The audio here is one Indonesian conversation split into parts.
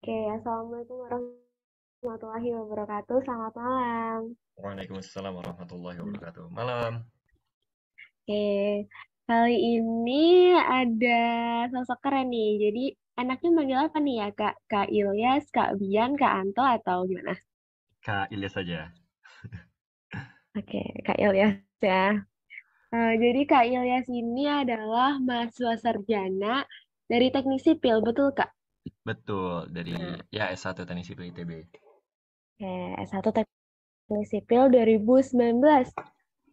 Oke, Assalamualaikum warahmatullahi wabarakatuh. Selamat malam. Waalaikumsalam warahmatullahi wabarakatuh. Malam. Oke, kali ini ada sosok keren nih. Jadi, anaknya manggil apa nih ya, Kak? Kak Ilyas, Kak Bian, Kak Anto, atau gimana? Kak Ilyas saja. Oke, Kak Ilyas ya. Jadi, Kak Ilyas ini adalah mahasiswa sarjana dari Teknik Sipil, betul, Kak? Betul, dari Nah, ya S1 Teknik Sipil ITB. oke, S1 Teknik Sipil 2019.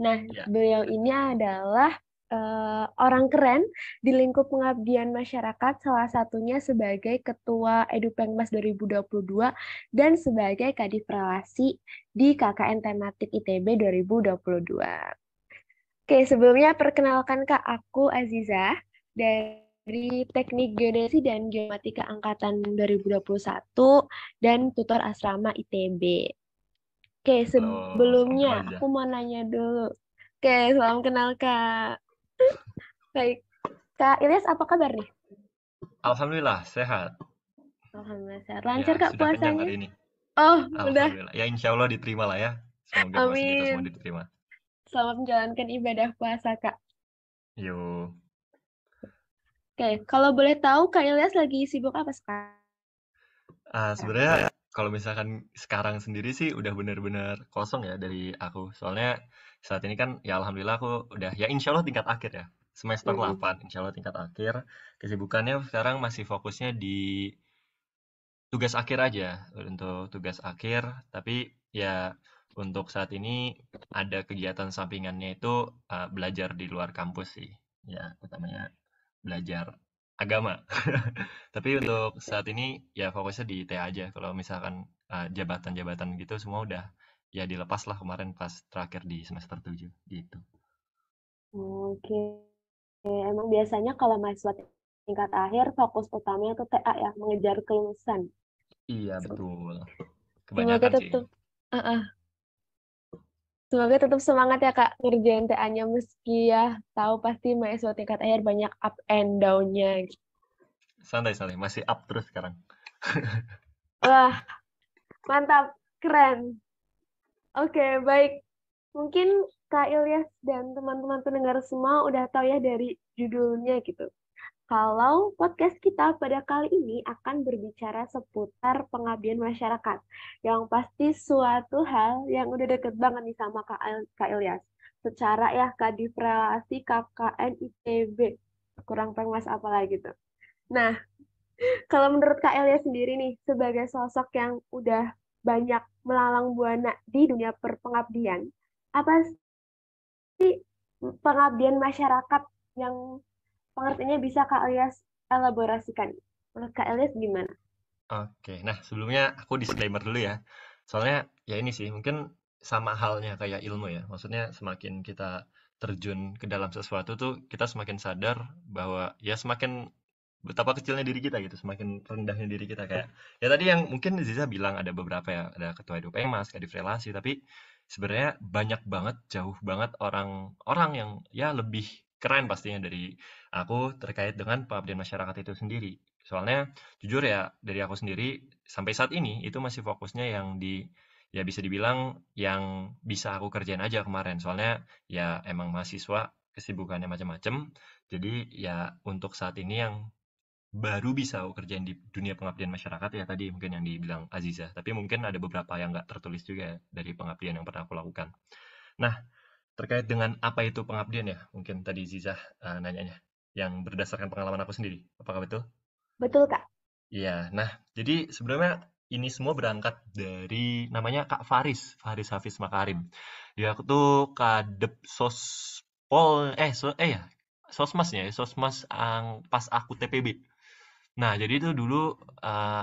Nah, Ya, beliau ini adalah orang keren di lingkup pengabdian masyarakat, salah satunya sebagai Ketua Edupengmas 2022 dan sebagai Kadif Relasi di KKN Tematik ITB 2022. Oke, sebelumnya perkenalkan Kak, aku Aziza dari Teknik Geodesi dan Geomatika Angkatan 2021 dan tutor asrama ITB. Oke, halo, salam sebelumnya kenal aku Liza. mau nanya dulu. Oke, salam kenal Kak. Baik, Kak Ilyas apa kabar nih? Alhamdulillah, sehat. Alhamdulillah sehat. Ya, Lancar Kak sudah kenyang puasanya? hari ini. Oh, udah. Alhamdulillah. Ya, insya Allah diterima lah ya. Semoga puasa kita semua Amin. diterima. Selamat menjalankan ibadah puasa Kak. Yo. Oke, kalau boleh tahu Kak Ilyas lagi sibuk apa sekarang? Sebenarnya kalau misalkan sekarang sendiri sih udah benar-benar kosong ya dari aku. Soalnya saat ini kan ya alhamdulillah aku udah ya insya Allah tingkat akhir ya. Semester Mm-mm. 8 insya Allah tingkat akhir. Kesibukannya sekarang masih fokusnya di tugas akhir aja, untuk tugas akhir, tapi ya untuk saat ini ada kegiatan sampingannya itu belajar di luar kampus sih. Ya, utamanya belajar agama. Tapi untuk saat ini ya fokusnya di TA aja. Kalau misalkan jabatan-jabatan gitu semua udah ya dilepas lah kemarin pas terakhir di semester 7 gitu. Oke, emang biasanya kalau mahasiswa tingkat akhir fokus utamanya tuh TA ya, mengejar kelulusan. Iya, betul. Semoga Kebanyakan sih. tetap, semoga tetap semangat ya Kak ngerjain TA-nya meski ya tahu pasti mahasiswa tingkat akhir banyak up and down-nya. Santai-santai, masih up terus sekarang. Wah, mantap, keren. Oke, baik. Mungkin Kak Ilyas dan teman-teman pendengar semua udah tahu ya dari judulnya gitu. Kalau podcast kita pada kali ini akan berbicara seputar pengabdian masyarakat. Yang pasti suatu hal yang udah deket banget nih sama Kak Ilyas. Secara ya Kadif Relasi KKN ITB. Kurang pengmas apa lagi tuh. Nah, kalau menurut Kak Elia sendiri nih, sebagai sosok yang udah banyak melalang buana di dunia perpengabdian, apa sih pengabdian masyarakat yang pengertiannya bisa Kak Elias elaborasikan? Menurut Kak Elias gimana? Oke, nah sebelumnya aku disclaimer dulu ya. Soalnya ya ini sih mungkin sama halnya kayak ilmu ya. Maksudnya semakin kita terjun ke dalam sesuatu tuh kita semakin sadar bahwa ya semakin betapa kecilnya diri kita gitu, semakin rendahnya diri kita kayak ya tadi yang mungkin Ziza bilang ada beberapa ya, ada ketua Edupengmas, kadif relasi, tapi sebenarnya banyak banget, jauh banget orang-orang yang ya lebih keren pastinya dari aku terkait dengan pengabdian masyarakat itu sendiri. Soalnya jujur ya dari aku sendiri sampai saat ini itu masih fokusnya yang di ya bisa dibilang yang bisa aku kerjain aja kemarin. Soalnya ya emang mahasiswa kesibukannya macam-macam. Jadi ya untuk saat ini yang baru bisa aku kerjain di dunia pengabdian masyarakat ya tadi mungkin yang dibilang Aziza. Tapi mungkin ada beberapa yang nggak tertulis juga ya dari pengabdian yang pernah aku lakukan. Nah, terkait dengan apa itu pengabdian ya, mungkin tadi Ziza nanyanya, yang berdasarkan pengalaman aku sendiri. Apakah betul? Betul Kak? Iya, nah jadi sebenarnya ini semua berangkat dari namanya Kak Faris, Faris Hafiz Makarim. Dia aku tuh kadep sospol, ya, sosmasnya ya, sosmas pas aku TPB. Nah, jadi itu dulu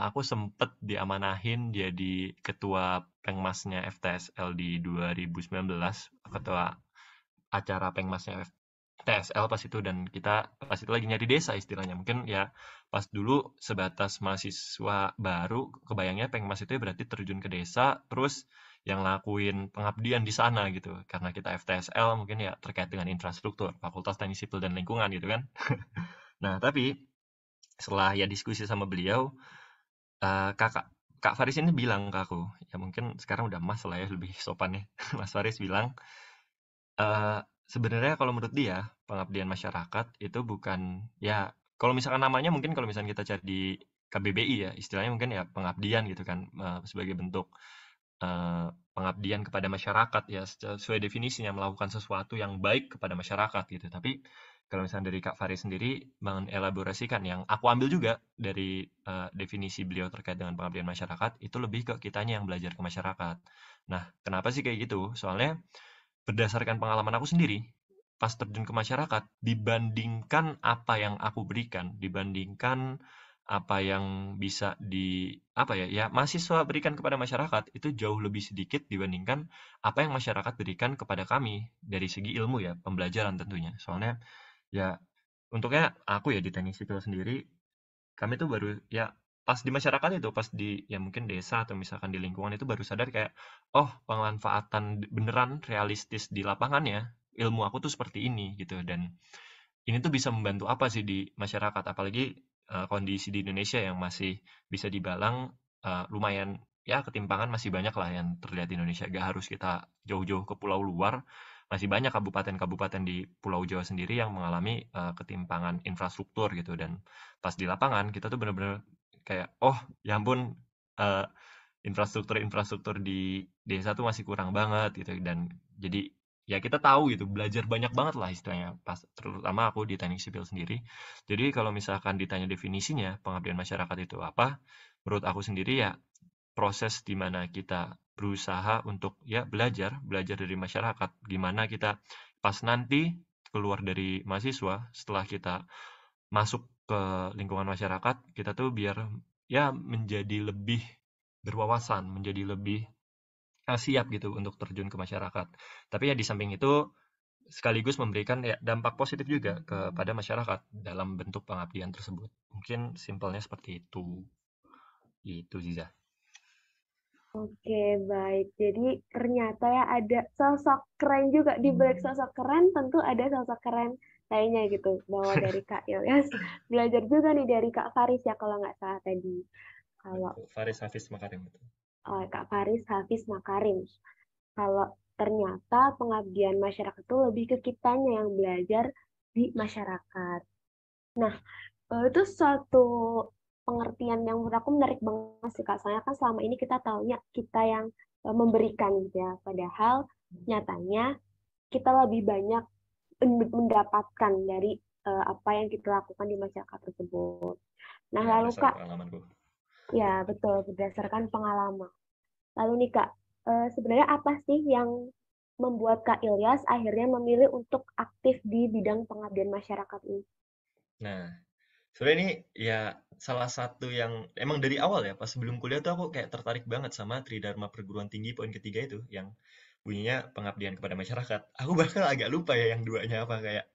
aku sempet diamanahin jadi ketua Pengmasnya FTSL di 2019, ketua acara Pengmasnya TSL pas itu dan kita pas itu lagi nyari desa istilahnya. Mungkin ya pas dulu sebatas mahasiswa baru, kebayangnya Pengmas itu ya berarti terjun ke desa, terus yang lakuin pengabdian di sana gitu. Karena kita FTSL mungkin ya terkait dengan infrastruktur, Fakultas Teknik Sipil dan Lingkungan gitu kan. Nah, tapi setelah ya diskusi sama beliau, kakak Kak Faris ini bilang ke aku, ya mungkin sekarang udah Mas lah ya lebih sopannya. Mas Faris bilang, sebenarnya kalau menurut dia pengabdian masyarakat itu bukan ya kalau misalkan namanya mungkin kalau misalkan kita cari di KBBI ya istilahnya mungkin ya pengabdian gitu kan, sebagai bentuk pengabdian kepada masyarakat ya sesuai definisinya melakukan sesuatu yang baik kepada masyarakat gitu. Tapi kalau misalnya dari Kak Faris sendiri mengelaborasikan yang aku ambil juga dari definisi beliau terkait dengan pengabdian masyarakat itu lebih ke kitanya yang belajar ke masyarakat. Nah, kenapa sih kayak gitu? Soalnya berdasarkan pengalaman aku sendiri, pas terjun ke masyarakat, dibandingkan apa yang aku berikan, dibandingkan apa yang bisa apa ya, ya mahasiswa berikan kepada masyarakat, itu jauh lebih sedikit dibandingkan apa yang masyarakat berikan kepada kami dari segi ilmu ya, pembelajaran tentunya. Soalnya ya untuknya aku ya di teknik sipil sendiri kami tuh baru ya pas di masyarakat itu, pas di ya mungkin desa atau misalkan di lingkungan itu baru sadar kayak, oh pemanfaatan beneran realistis di lapangannya, ilmu aku tuh seperti ini gitu. Dan ini tuh bisa membantu apa sih di masyarakat, apalagi kondisi di Indonesia yang masih bisa dibilang lumayan ya ketimpangan masih banyak lah yang terlihat di Indonesia. Gak harus kita jauh-jauh ke pulau luar, masih banyak kabupaten-kabupaten di Pulau Jawa sendiri yang mengalami ketimpangan infrastruktur gitu. Dan pas di lapangan kita tuh bener-bener kayak, oh ya ampun, eh, infrastruktur-infrastruktur di desa tuh masih kurang banget gitu. Dan jadi ya kita tahu gitu belajar banyak banget lah istilahnya pas terutama aku di teknik sipil sendiri. Jadi kalau misalkan ditanya definisinya pengabdian masyarakat itu apa, menurut aku sendiri ya proses di mana kita berusaha untuk ya belajar belajar dari masyarakat, gimana kita pas nanti keluar dari mahasiswa setelah kita masuk ke lingkungan masyarakat kita tuh biar ya menjadi lebih berwawasan, menjadi lebih siap gitu untuk terjun ke masyarakat. Tapi ya di samping itu sekaligus memberikan ya dampak positif juga kepada masyarakat dalam bentuk pengabdian tersebut. Mungkin simpelnya seperti itu. Itu Ziza. Oke, baik. Jadi ternyata ya ada sosok keren juga. Di balik sosok keren tentu ada sosok keren lainnya gitu. Bahwa dari Kak Ilyas belajar juga nih dari Kak Faris ya kalau nggak salah tadi. Kalau Betul. Faris Hafiz Makarim betul. Kak Faris Hafiz Makarim. Kalau ternyata pengabdian masyarakat itu lebih ke kitanya yang belajar di masyarakat. Nah, itu suatu pengertian yang menurut aku menarik banget sih Kak. Soalnya kan selama ini kita taunya kita yang memberikan gitu ya. Padahal nyatanya kita lebih banyak mendapatkan dari apa yang kita lakukan di masyarakat tersebut. Nah, Ya, lalu berdasarkan Kak, pengalamanku. ya betul berdasarkan pengalaman. Lalu nih Kak, sebenarnya apa sih yang membuat Kak Ilyas akhirnya memilih untuk aktif di bidang pengabdian masyarakat ini? Nah, sebenarnya ini ya salah satu yang emang dari awal ya, pas sebelum kuliah tuh aku kayak tertarik banget sama Tridharma Perguruan Tinggi poin ketiga itu, yang bunyinya pengabdian kepada masyarakat. Aku bahkan agak lupa ya yang duanya apa kayak.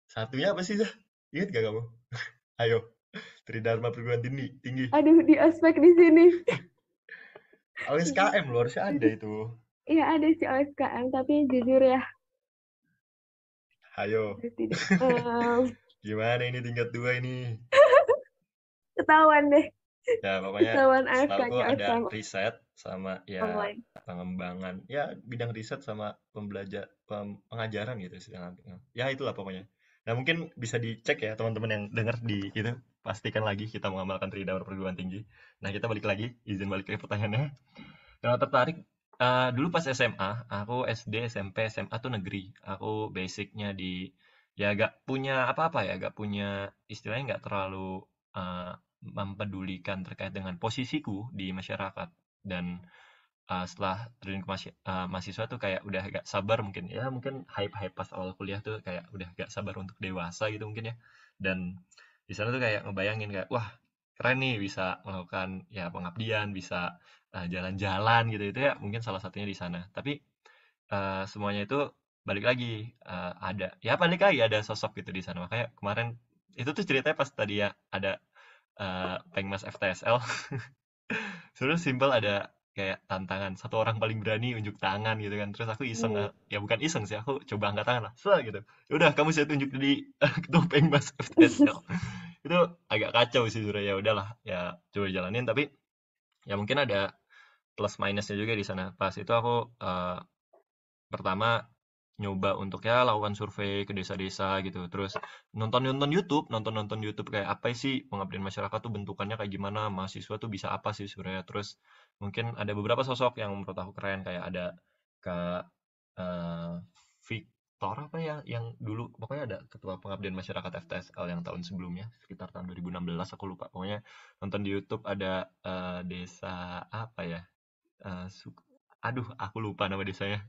Satunya apa sih, Zah? Ingat gak kamu? Ayo, Tridharma Perguruan Tinggi. Tinggi. Aduh, di aspek di sini. OSKM loh, harusnya ada itu. Iya ada sih OSKM, tapi jujur ya, Ayo. tidak. Gimana ini tingkat 2 ini? Ketahuan deh, Ya, pokoknya ketahuan setahuku AFK-nya ada OSKM riset sama ya online. pengembangan, ya bidang riset sama pengajaran gitu sih. Ya itulah pokoknya. Nah, mungkin bisa dicek ya teman-teman yang dengar di itu. Pastikan lagi kita mengamalkan Tridharma Perguruan Tinggi. Nah, kita balik lagi, izin balik ke pertanyaannya. Kalau tertarik, dulu pas SMA, aku SD, SMP, SMA tuh negeri. Aku basicnya di ya gak punya apa-apa ya, gak punya istilahnya gak terlalu mempedulikan terkait dengan posisiku di masyarakat. Dan setelah terjun ke mahasiswa tuh kayak udah gak sabar mungkin ya mungkin hype-hype pas awal kuliah tuh kayak udah gak sabar untuk dewasa gitu mungkin ya. Dan di sana tuh kayak ngebayangin kayak wah keren nih bisa melakukan ya pengabdian, bisa jalan-jalan gitu itu ya mungkin salah satunya di sana. Tapi semuanya itu balik lagi balik lagi ada sosok gitu di sana. Makanya kemarin itu tuh ceritanya pas tadi ya ada Pengmas FTSL. Sebenarnya simpel ada kayak tantangan satu orang paling berani unjuk tangan gitu kan. Terus aku iseng Hmm. ya bukan iseng sih aku coba angkat tangan lah. Gitu. Ya udah kamu saya tunjuk jadi ketua Pengmas FTSL. Itu agak kacau sih sebenarnya. Ya udahlah, ya coba jalanin. Tapi ya mungkin ada plus minusnya juga di sana. Pas itu aku pertama nyoba untuk ya lakukan survei ke desa-desa gitu. Terus nonton-nonton YouTube kayak apa sih pengabdian masyarakat tuh bentukannya kayak gimana, mahasiswa tuh bisa apa sih sebenarnya. Terus mungkin ada beberapa sosok yang menurut aku keren kayak ada Kak eh, Victor apa ya yang dulu pokoknya ada ketua pengabdian masyarakat FTSL yang tahun sebelumnya sekitar tahun 2016 aku lupa. Pokoknya nonton di YouTube ada desa apa ya? Aduh, aku lupa nama desanya.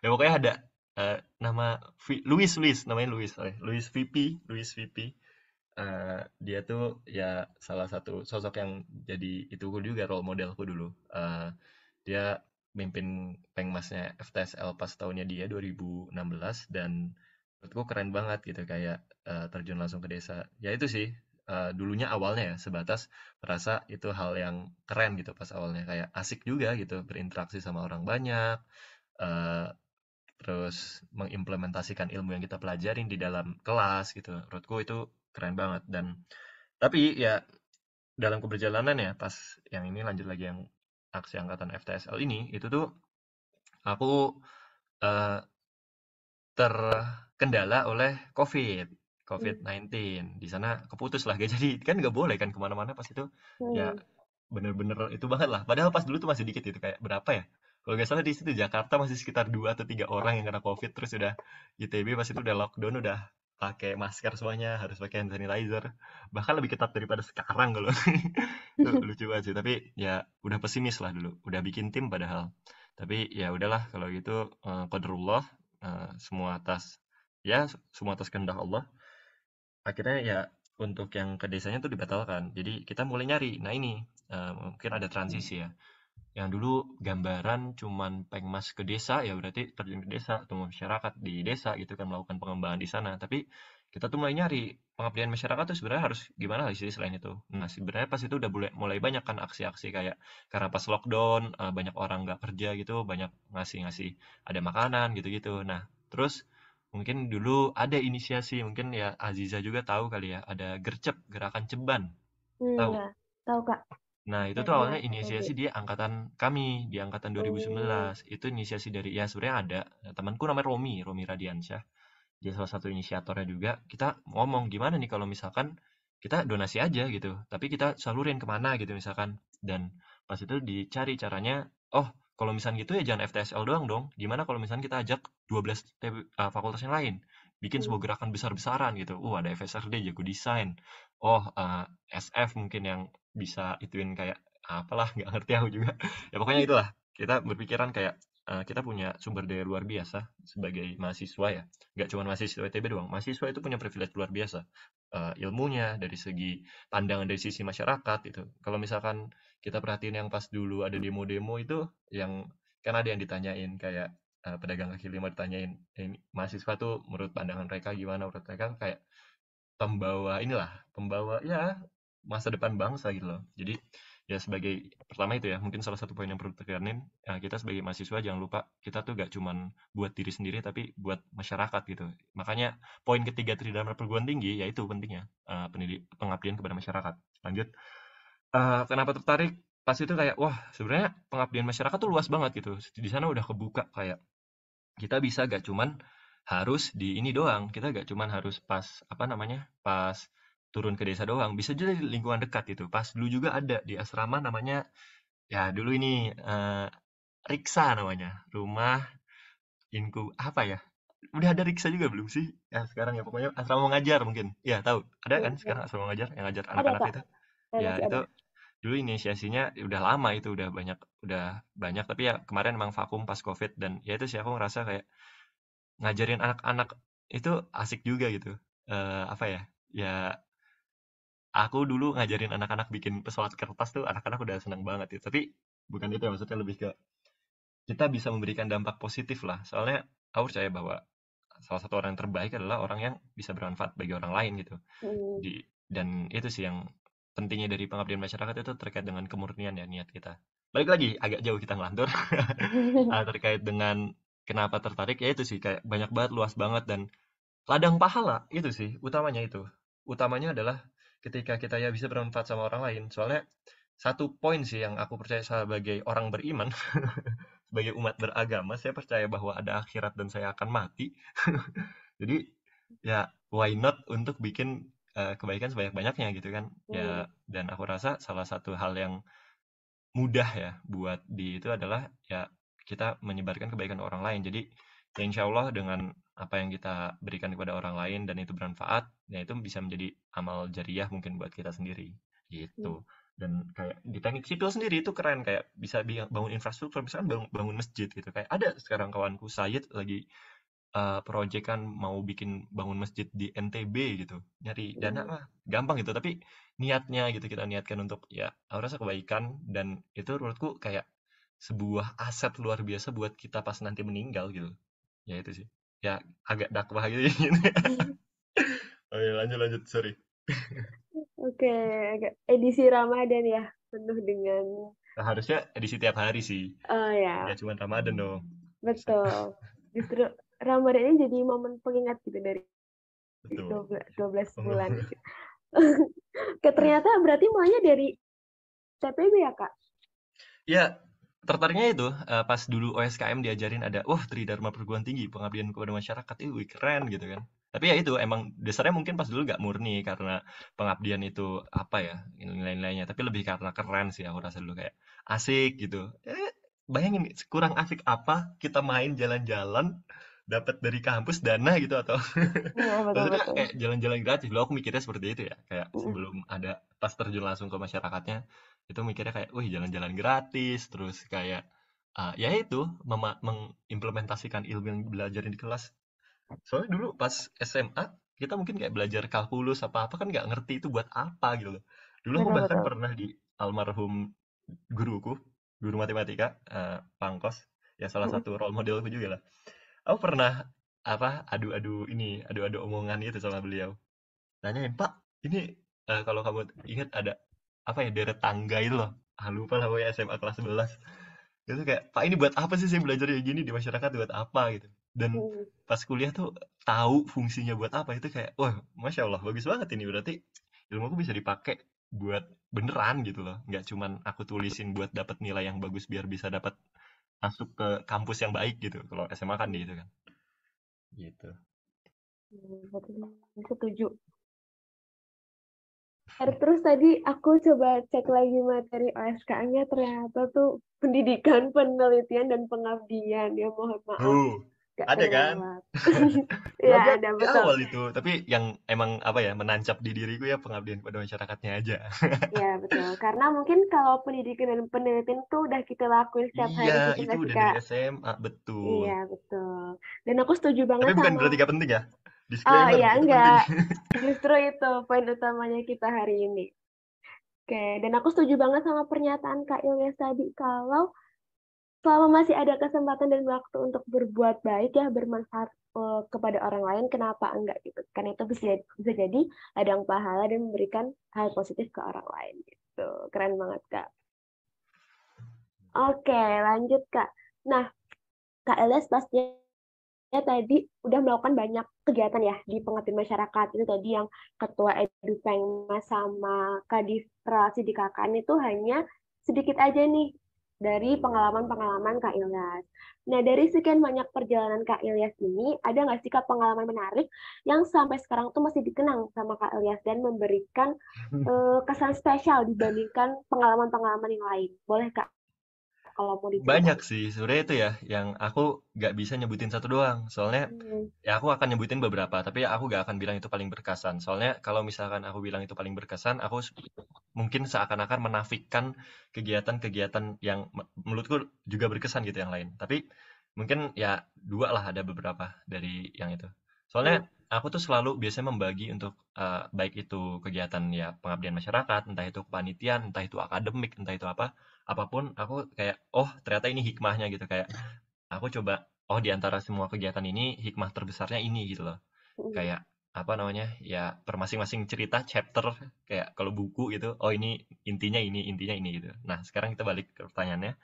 Ya pokoknya ada nama namanya Louis VP. Dia tuh ya salah satu sosok yang jadi itu juga role modelku dulu. Dia mimpin Pengmasnya FTSL pas tahunnya dia 2016 dan menurutku keren banget gitu kayak terjun langsung ke desa. Ya itu sih dulunya awalnya ya sebatas merasa itu hal yang keren gitu pas awalnya kayak asik juga gitu berinteraksi sama orang banyak. eh, Terus mengimplementasikan ilmu yang kita pelajarin di dalam kelas gitu. Menurutku itu keren banget dan tapi ya dalam keberjalanan ya pas yang ini lanjut lagi yang aksi angkatan FTSL ini itu tuh aku eh, terkendala oleh COVID-19 di sana keputus lah gak jadi kan nggak boleh kan kemana-mana pas itu ya Hmm. bener-bener itu banget lah padahal pas dulu tuh masih dikit gitu kayak berapa ya kalau nggak salah di situ Jakarta masih sekitar 2 atau 3 orang yang kena COVID terus udah ITB pas itu udah lockdown udah pakai masker semuanya harus pakai hand sanitizer bahkan lebih ketat daripada sekarang kalau itu lucu banget sih tapi ya udah pesimis lah dulu udah bikin tim padahal tapi ya udahlah kalau gitu qadarullah semua atas ya semua atas kehendak Allah akhirnya ya untuk yang ke desanya tuh dibatalkan jadi kita mulai nyari nah ini mungkin ada transisi ya yang dulu gambaran cuman pengmas ke desa ya berarti terjun ke desa atau masyarakat di desa gitu kan melakukan pengembangan di sana tapi kita tuh mulai nyari pengabdian masyarakat tuh sebenarnya harus gimana sih selain itu nah sebenarnya pas itu udah mulai banyak kan aksi-aksi kayak karena pas lockdown banyak orang nggak kerja gitu banyak ngasih-ngasih ada makanan gitu-gitu nah terus mungkin dulu ada inisiasi mungkin ya Aziza juga tahu kali ya ada gercep gerakan ceban tahu. Ya, tahu Kak. Nah, itu tuh Dari awalnya FEB. inisiasi di angkatan kami, di angkatan Oh. 2019. Itu inisiasi dari, ya sebenarnya ada, temanku namanya Romi Radiansyah. Dia salah satu inisiatornya juga. Kita ngomong gimana nih kalau misalkan kita donasi aja gitu, tapi kita salurin kemana gitu misalkan. Dan pas itu dicari caranya, oh kalau misalnya gitu ya jangan FTSL doang dong. Gimana kalau misalnya kita ajak 12 fakultas yang lain, bikin Hmm. sebuah gerakan besar-besaran gitu. Ada FSRD jago desain. Oh, SF mungkin yang bisa ituin kayak apalah nggak ngerti aku juga. Ya pokoknya itulah. Kita berpikiran kayak kita punya sumber daya luar biasa sebagai mahasiswa ya nggak cuma mahasiswa ITB doang mahasiswa itu punya privilege luar biasa ilmunya dari segi pandangan dari sisi masyarakat itu kalau misalkan kita perhatiin yang pas dulu ada demo-demo itu yang kan ada yang ditanyain kayak pedagang kaki lima ditanyain ini mahasiswa tuh menurut pandangan mereka gimana menurut mereka kayak pembawa ya masa depan bangsa gitu loh. Jadi ya sebagai pertama itu ya mungkin salah satu poin yang perlu tekanin kita sebagai mahasiswa jangan lupa kita tuh gak cuman buat diri sendiri tapi buat masyarakat gitu. Makanya poin ketiga dalam perguruan tinggi yaitu pentingnya pengabdian kepada masyarakat. Lanjut, kenapa tertarik? Pas itu kayak wah sebenarnya pengabdian masyarakat tuh luas banget gitu. Di sana udah kebuka kayak kita bisa gak cuman harus di ini doang, kita gak cuman harus pas apa namanya, pas turun ke desa doang, bisa juga di lingkungan dekat gitu. Pas dulu juga ada di asrama namanya, ya dulu ini Riksa namanya, rumah apa ya? Udah ada Riksa juga belum sih? Ya sekarang ya pokoknya asrama mengajar mungkin. Ya tahu, ada kan Ya. sekarang asrama mengajar yang ngajar Ada anak-anak Kak. itu. Ya Masih ada. itu dulu inisiasinya udah lama itu udah banyak tapi ya kemarin emang vakum pas COVID dan ya itu sih aku ngerasa kayak ngajarin anak-anak itu asik juga gitu. Apa ya, ya aku dulu ngajarin anak-anak bikin pesawat kertas tuh anak-anak udah seneng banget ya. Tapi bukan itu ya, maksudnya lebih ke kita bisa memberikan dampak positif lah. Soalnya aku percaya bahwa salah satu orang yang terbaik adalah orang yang bisa bermanfaat bagi orang lain gitu. Hmm. Dan itu sih yang pentingnya dari pengabdian masyarakat itu terkait dengan kemurnian ya niat kita. Balik lagi, agak jauh kita ngelantur. Terkait dengan kenapa tertarik ya itu sih kayak banyak banget luas banget dan ladang pahala itu sih utamanya itu. Utamanya adalah ketika kita ya bisa bermanfaat sama orang lain. Soalnya satu poin sih yang aku percaya sebagai orang beriman, sebagai umat beragama, saya percaya bahwa ada akhirat dan saya akan mati. Jadi ya why not untuk bikin kebaikan sebanyak-banyaknya gitu kan. Hmm. Ya dan aku rasa salah satu hal yang mudah ya buat itu adalah ya kita menyebarkan kebaikan ke orang lain. Jadi ya insya Allah dengan apa yang kita berikan kepada orang lain dan itu bermanfaat, ya itu bisa menjadi amal jariah mungkin buat kita sendiri gitu. Dan kayak di teknik sipil sendiri itu keren kayak bisa bangun infrastruktur misalkan bangun masjid gitu kayak ada sekarang kawanku Sayed lagi proyek kan mau bikin bangun masjid di NTB gitu nyari dana Hmm. mah gampang gitu tapi niatnya gitu kita niatkan untuk ya aku rasa kebaikan dan itu menurutku kayak sebuah aset luar biasa buat kita pas nanti meninggal gitu ya itu sih ya agak dakwah gitu. Oh iya, lanjut lanjut sorry. Oke, agak edisi Ramadan ya, penuh dengan Nah, harusnya edisi tiap hari sih ya, nggak cuma Ramadan dong. Bisa. betul. Justru Ramadan ini jadi momen pengingat gitu dari Betul. 12 bulan gitu. Oke, ternyata berarti mulainya dari TPB ya, Kak? Ya, tertariknya itu pas dulu OSKM diajarin ada, wah Tridharma Perguruan Tinggi, pengabdian kepada masyarakat, wih keren gitu kan. Tapi ya itu emang dasarnya mungkin pas dulu gak murni karena pengabdian itu apa ya nilai-nilainya, tapi lebih karena keren sih aku rasa dulu kayak asik gitu. Bayangin kurang asik apa kita main jalan-jalan dapat dari kampus dana gitu atau Iya, maksudnya betul-betul. kayak jalan-jalan gratis. Dulu aku mikirnya seperti itu ya, kayak Mm. sebelum ada pas terjun langsung ke masyarakatnya itu mikirnya kayak, wih jalan-jalan gratis, terus kayak ya itu mengimplementasikan ilmu yang belajar di kelas. Soalnya dulu pas SMA kita mungkin kayak belajar kalkulus apa-apa kan nggak ngerti itu buat apa gitu loh. Dulu aku bahkan Betul-betul. pernah di almarhum guruku, guru matematika, Pangkos, ya salah Mm. satu role modelku juga lah. Aku pernah apa adu-adu omongan gitu sama beliau. Nanyain, "Pak, ini kalau kamu ingat ada apa ya deret tangga itu loh." Ah, lupa lah pokoknya SMA kelas 11. Itu kayak, "Pak, ini buat apa sih saya belajar kayak gini di masyarakat buat apa?" gitu. Dan Mm. pas kuliah tuh tahu fungsinya buat apa itu kayak, wah, Masya Allah, bagus banget ini berarti ilmuku bisa dipakai buat beneran gitu loh. Nggak cuman aku tulisin buat dapat nilai yang bagus biar bisa dapat masuk ke kampus yang baik gitu. Kalau SMA kan gitu kan. Gitu. Betul. Setuju. Terus tadi aku coba cek lagi materi OSK-nya, ternyata tuh pendidikan, penelitian, dan pengabdian. Ya mohon maaf, Tuh, gak ada kan? kelewat. Ya Belajar ada, di betul. awal itu, tapi yang emang apa ya, menancap di diriku ya pengabdian kepada masyarakatnya aja. Ya betul. Karena mungkin kalau pendidikan dan penelitian tuh udah kita lakuin setiap Iya, hari gitu itu nggak sih, udah dari Kak? SMA, betul. Iya, betul. Dan aku setuju Tapi banget bukan sama, berarti gak penting ya. oh Disclaimer, ya itu enggak, penting. justru itu poin utamanya kita hari ini. Oke, dan aku setuju banget sama pernyataan Kak Ilyas tadi, kalau selama masih ada kesempatan dan waktu untuk berbuat baik ya, bermanfaat kepada orang lain, kenapa enggak gitu. Karena itu bisa jadi ladang pahala dan memberikan hal positif ke orang lain gitu. Keren banget, Kak. Oke, lanjut, Kak. Nah, Kak Ilyas pastinya tadi udah melakukan banyak kegiatan ya di pengabdian masyarakat. Itu tadi yang Ketua Edupengmas sama Kadif Relasi di KKN itu hanya sedikit aja nih dari pengalaman-pengalaman Kak Ilyas. Nah, dari sekian banyak perjalanan Kak Ilyas ini, ada nggak sih Kak pengalaman menarik yang sampai sekarang tuh masih dikenang sama Kak Ilyas dan memberikan kesan spesial dibandingkan pengalaman-pengalaman yang lain? Boleh Kak, kalau mau Banyak diceritain. sih, sebenarnya itu ya, yang aku nggak bisa nyebutin satu doang. Soalnya, Hmm. ya aku akan nyebutin beberapa, tapi aku nggak akan bilang itu paling berkesan. Soalnya kalau misalkan aku bilang itu paling berkesan, aku mungkin seakan-akan menafikan kegiatan-kegiatan yang menurutku juga berkesan gitu yang lain. Tapi mungkin ya dua lah ada beberapa dari yang itu. Soalnya Hmm. aku tuh selalu biasanya membagi untuk baik itu kegiatan ya pengabdian masyarakat, entah itu kepanitiaan, entah itu akademik, entah itu apa, apapun aku kayak oh ternyata ini hikmahnya gitu kayak aku coba oh di antara semua kegiatan ini hikmah terbesarnya ini gitu loh. Hmm. Kayak apa namanya ya per masing-masing cerita chapter kayak kalau buku gitu oh ini intinya ini gitu. Nah sekarang kita balik ke pertanyaannya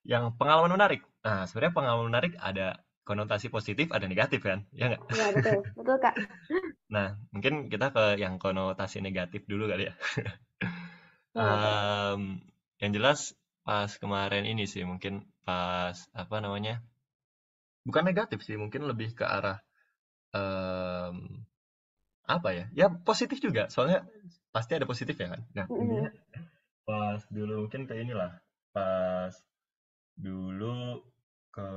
yang pengalaman menarik. Nah sebenarnya pengalaman menarik ada konotasi positif ada negatif kan, ya nggak? Ya, betul. Betul, Kak. Nah, mungkin kita ke yang konotasi negatif dulu kali ya. Boleh, boleh. Yang jelas pas kemarin ini sih mungkin pas apa namanya? Bukan negatif sih, mungkin lebih ke arah em, apa ya? Ya positif juga, soalnya pasti ada positif ya kan. Nah, intinya Mm-mm. pas dulu mungkin kayak inilah. Pas dulu ke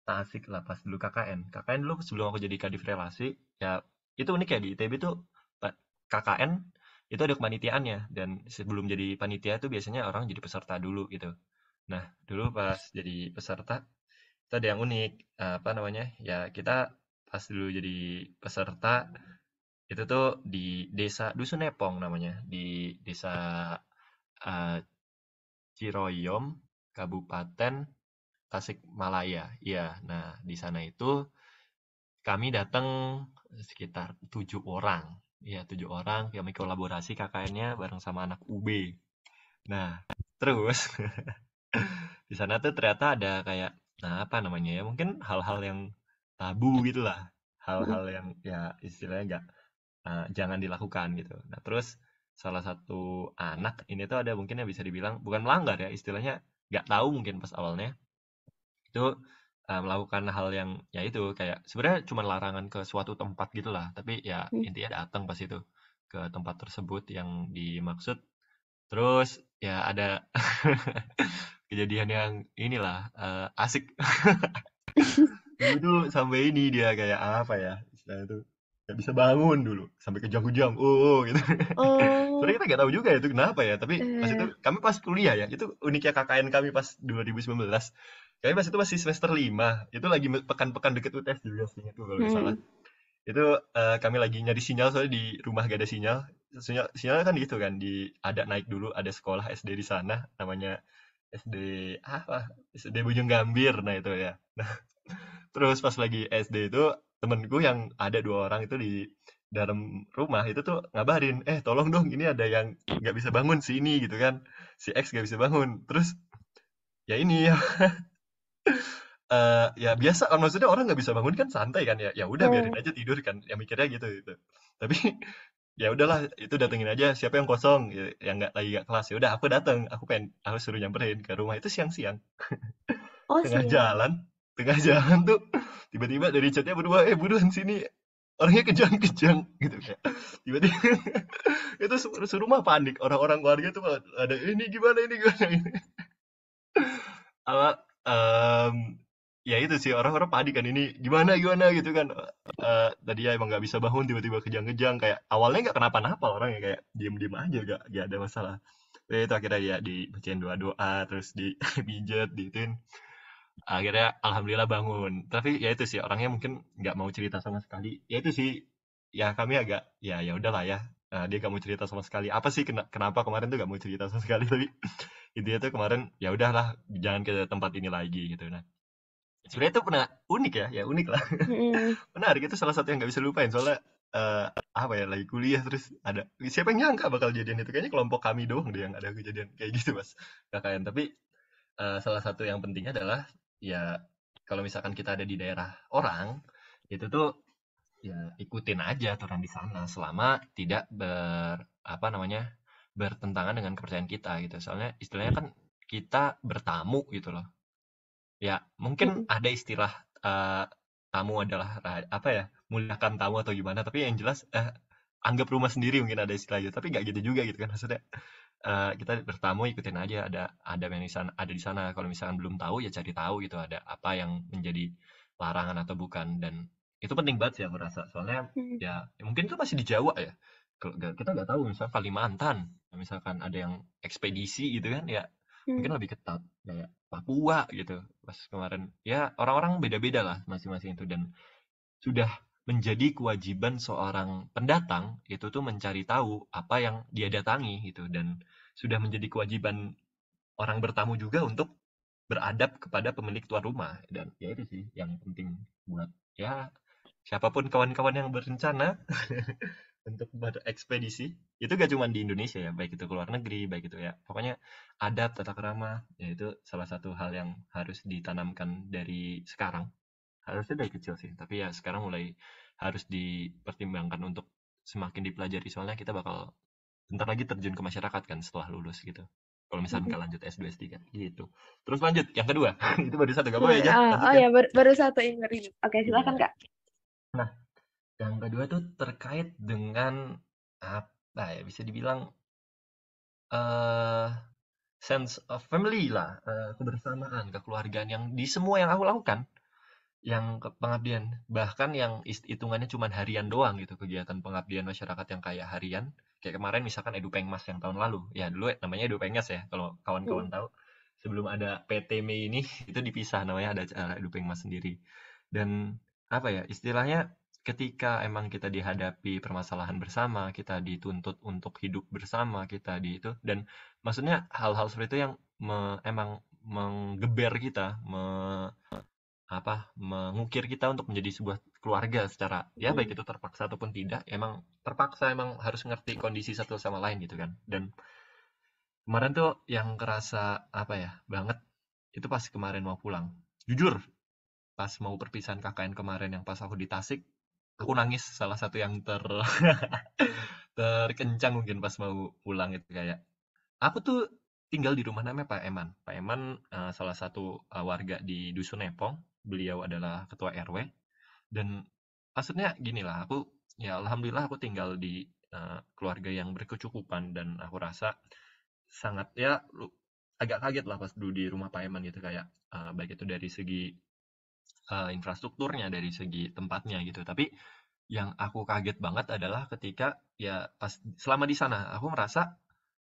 Tasik lah pas dulu KKN. KKN dulu sebelum aku jadi kadif relasi, ya itu unik ya di ITB tuh KKN itu ada kepanitiaannya dan sebelum jadi panitia itu biasanya orang jadi peserta dulu gitu. Nah, dulu pas jadi peserta itu ada yang unik, apa namanya? Ya kita pas dulu jadi peserta itu tuh di desa Dusun Nepong namanya, di desa eh, Ciroyom, Kabupaten Tasikmalaya. Iya, nah di sana itu kami datang sekitar 7 orang. Iya, 7 orang. Kami kolaborasi KKN-nya bareng sama anak UB. Nah, terus di sana tuh ternyata ada kayak, nah apa namanya ya, mungkin hal-hal yang tabu gitu lah. Mm-mm. Hal-hal yang ya istilahnya nggak, jangan dilakukan gitu. Nah, terus salah satu anak ini tuh ada mungkin yang bisa dibilang bukan melanggar ya, istilahnya nggak tahu mungkin pas awalnya. Itu, melakukan hal yang ya itu kayak sebenarnya cuma larangan ke suatu tempat gitulah, tapi ya Mm. intinya datang pas itu ke tempat tersebut yang dimaksud. Terus ya ada kejadian yang inilah, asik. Dulu tuh sampai ini dia kayak apa ya, istilahnya tuh nggak bisa bangun dulu sampai kejang-kejang, gitu. Sebenarnya Oh, kita nggak tahu juga itu kenapa ya, tapi pas itu eh, kami pas kuliah ya, itu uniknya KKN kami pas 2019. Kami pas itu masih semester 5 itu lagi pekan-pekan deket UTS juga sih itu kalau nggak salah. mm. Itu kami lagi nyari sinyal soalnya di rumah gak ada sinyal. Sinyal kan gitu kan, ada naik dulu ada sekolah SD di sana namanya SD apa? SD Bojong Gambir, nah itu ya. Terus pas lagi SD itu temenku yang ada 2 orang itu di dalam rumah itu tuh ngabarin, tolong dong ini ada yang nggak bisa bangun si ini gitu kan, si X nggak bisa bangun. Terus ya ini ya biasa kan maksudnya orang nggak bisa bangun kan santai kan ya, ya udah biarin Eh, aja tidur kan, ya mikirnya gitu gitu. Tapi ya udahlah itu datengin aja siapa yang kosong ya, yang nggak lagi nggak kelas, ya udah aku datang, aku suruh nyamperin ke rumah itu siang-siang. oh Tengah siang. jalan tengah jalan tuh tiba-tiba dari chatnya berdua, buruan sini orangnya kejang-kejang gitu kayak tiba-tiba itu serumah panik, orang-orang keluarga tuh ada ini gimana ini apa ya itu sih orang-orang panik kan ini gimana gimana gitu kan. Tadi ya emang nggak bisa bangun tiba-tiba kejang-kejang kayak awalnya nggak kenapa-napa orangnya kayak diem-diem aja gak ada masalah. Itu akhirnya ya dibacain doa-doa terus dipijet diituin. Akhirnya alhamdulillah bangun. Tapi ya itu sih orangnya mungkin nggak mau cerita sama sekali. Ya itu sih ya kami agak ya ya udahlah ya. Dia gak mau cerita sama sekali. Apa sih kenapa kemarin tuh gak mau cerita sama sekali tapi intinya tuh kemarin ya udahlah jangan ke tempat ini lagi gitu. Nah, sebenarnya itu pernah unik ya, ya unik lah. Mm-mm. Menarik itu salah satu yang nggak bisa lupain soalnya apa ya lagi kuliah terus ada siapa yang nyangka bakal jadian itu kayaknya kelompok kami doang deh yang ada kejadian kayak gitu mas KKN. Tapi salah satu yang pentingnya adalah ya kalau misalkan kita ada di daerah orang itu tuh ya ikutin aja aturan di sana selama tidak apa namanya bertentangan dengan kepercayaan kita gitu. Soalnya istilahnya kan kita bertamu gitu loh. Ya mungkin Mm-mm. ada istilah tamu adalah apa ya muliakan tamu atau gimana. Tapi yang jelas anggap rumah sendiri mungkin ada istilahnya. Tapi nggak gitu juga gitu kan maksudnya. Kita bertamu ikutin aja ada yang di sana ada di sana kalau misalkan belum tahu ya cari tahu gitu ada apa yang menjadi larangan atau bukan dan itu penting banget sih aku rasa soalnya Mm. ya mungkin itu masih di Jawa ya kalau kita nggak tahu misalkan Kalimantan misalkan ada yang ekspedisi gitu kan ya mungkin Mm. lebih ketat kayak Papua gitu pas kemarin ya orang-orang beda-beda lah masing-masing itu dan sudah menjadi kewajiban seorang pendatang itu tuh mencari tahu apa yang dia datangi gitu dan sudah menjadi kewajiban orang bertamu juga untuk beradab kepada pemilik tuan rumah dan ya itu sih yang penting buat ya siapapun kawan-kawan yang berencana untuk berekspedisi itu gak cuma di Indonesia ya, baik itu ke luar negeri, baik itu ya pokoknya adab tata krama, ya itu salah satu hal yang harus ditanamkan dari sekarang, harusnya dari kecil sih, tapi ya sekarang mulai harus dipertimbangkan untuk semakin dipelajari, soalnya kita bakal bentar lagi terjun ke masyarakat kan setelah lulus gitu, kalau misalnya nggak lanjut S2 S3 gitu. Terus lanjut yang kedua. Itu baru satu, gak apa-apa aja lanjut Oh ya. ya, baru satu ingat. Oke, silakan Iya. Kak. Nah, yang kedua tuh terkait dengan apa ya, bisa dibilang eh sense of family lah, kebersamaan, kekeluargaan yang di semua yang aku lakukan, yang pengabdian, bahkan yang hitungannya cuma harian doang gitu, kegiatan pengabdian masyarakat yang kayak harian, kayak kemarin misalkan Edupengmas yang tahun lalu, ya dulu namanya Edupengmas ya, kalau kawan-kawan Mm, tahu, sebelum ada PT Mei ini, itu dipisah, namanya ada acara Edupengmas sendiri. Dan apa ya, istilahnya ketika emang kita dihadapi permasalahan bersama, kita dituntut untuk hidup bersama, kita di itu, dan maksudnya hal-hal seperti itu yang emang menggeber kita, mengukir kita untuk menjadi sebuah keluarga secara ya baik mm, itu terpaksa ataupun tidak, emang terpaksa, emang harus ngerti kondisi satu sama lain gitu kan. Dan kemarin tuh yang kerasa apa ya banget itu pas kemarin mau pulang, jujur pas mau perpisahan KKN kemarin yang pas aku di Tasik, aku nangis, salah satu yang terkencang mungkin pas mau pulang itu, kayak aku tuh tinggal di rumah namanya Pak Eman. Pak Eman salah satu warga di Dusun Nepong. Beliau adalah ketua RW. Dan maksudnya gini lah, aku ya alhamdulillah aku tinggal di keluarga yang berkecukupan, dan aku rasa sangat ya agak kaget lah pas dulu di rumah Pak Eman gitu, kayak baik itu dari segi infrastrukturnya, dari segi tempatnya gitu. Tapi yang aku kaget banget adalah ketika ya pas selama di sana aku merasa